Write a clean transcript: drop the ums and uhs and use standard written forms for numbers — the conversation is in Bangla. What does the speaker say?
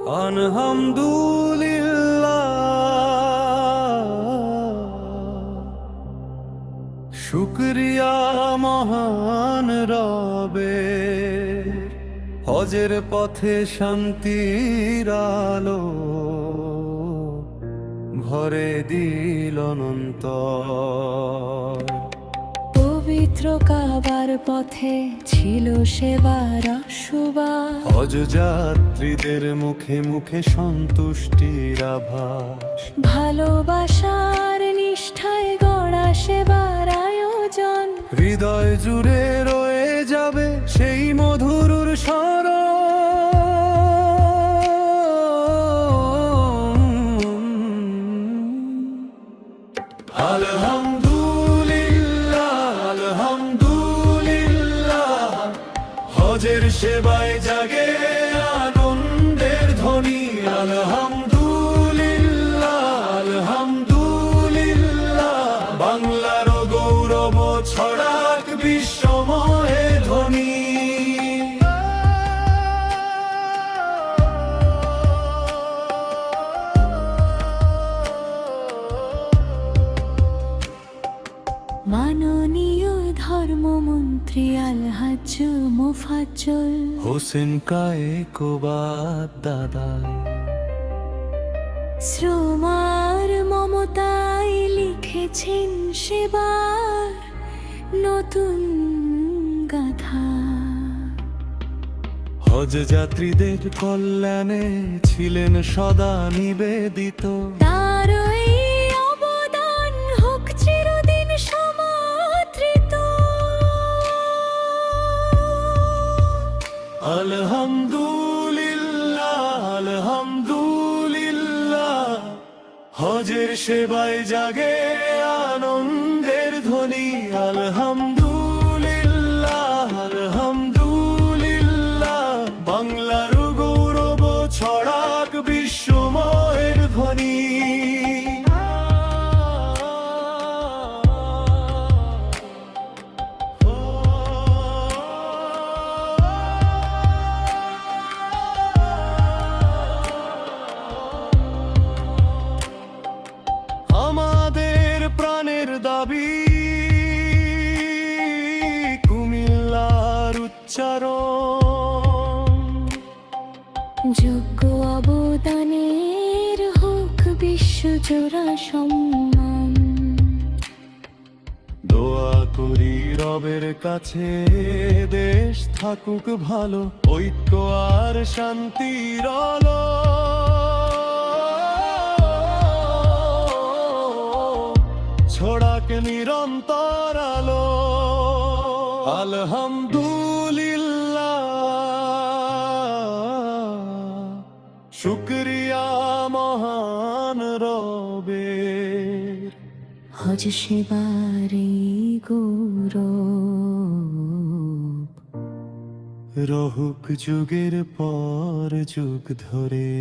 আলহামদুলিল্লাহ, শুকরিয়া মহান রবের, হজের পথে শান্তির আলো ভরে দিল অনন্তর। পবিত্র কাবার পথে ছিল সেবার আশুবাস, হজ যাত্রীদের মুখে মুখে সন্তুষ্টির আভাস। ভালোবাসার নিষ্ঠায় গড়া সেবার আয়োজন, হৃদয় জুড়ে রয়ে যাবে সেই মধুর স্মরণ। আলহামদুলিল্লাহ, আলহামদুলিল্লাহ, হজের সেবায় জাগে আনন্দের ধ্বনি। আলহামদুলিল্লাহ, আলহামদুলিল্লাহ, বাংলার গৌরব ছড়াক বিশ্বময়ে ধ্বনি। মাননীয় ধর্মমন্ত্রী আলহাজ্জ মোফাজ্জল হোসেন কায়েকোবাদ দাদা, শ্রমার মমতায় লিখেছেন সেবার নতুন গাথা। হজ যাত্রীদের কল্যাণে ছিলেন সদা নিবেদিত। তার এই অবদান হোক চিরদিন সমাদৃত। আলহামদুলিল্লাহ, আলহামদুলিল্লাহ, হজের সেবায় জাগে আনন্দের ধ্বনি। আলহামদুলিল্লাহ, আলহামদুলিল্লাহ, বাংলার গৌরব ছড়াক বিশ্বময়ের ধ্বনি। আমাদের প্রাণের দাবি কুমিল্লার উচ্চারণ, যোগ্য অবদানের হোক বিশ্বজোড়া সম্মান। দোয়া করি রবের কাছে দেশ থাকুক ভালো, ঐক্য আর শান্তির আলো ছড়াক নিরন্তর আলো। আলহামদুলিল্লাহ, শুকরিয়া মহান রবের, হজ সেবারে গৌরব রহুক যুগের পর যুগ ধরে।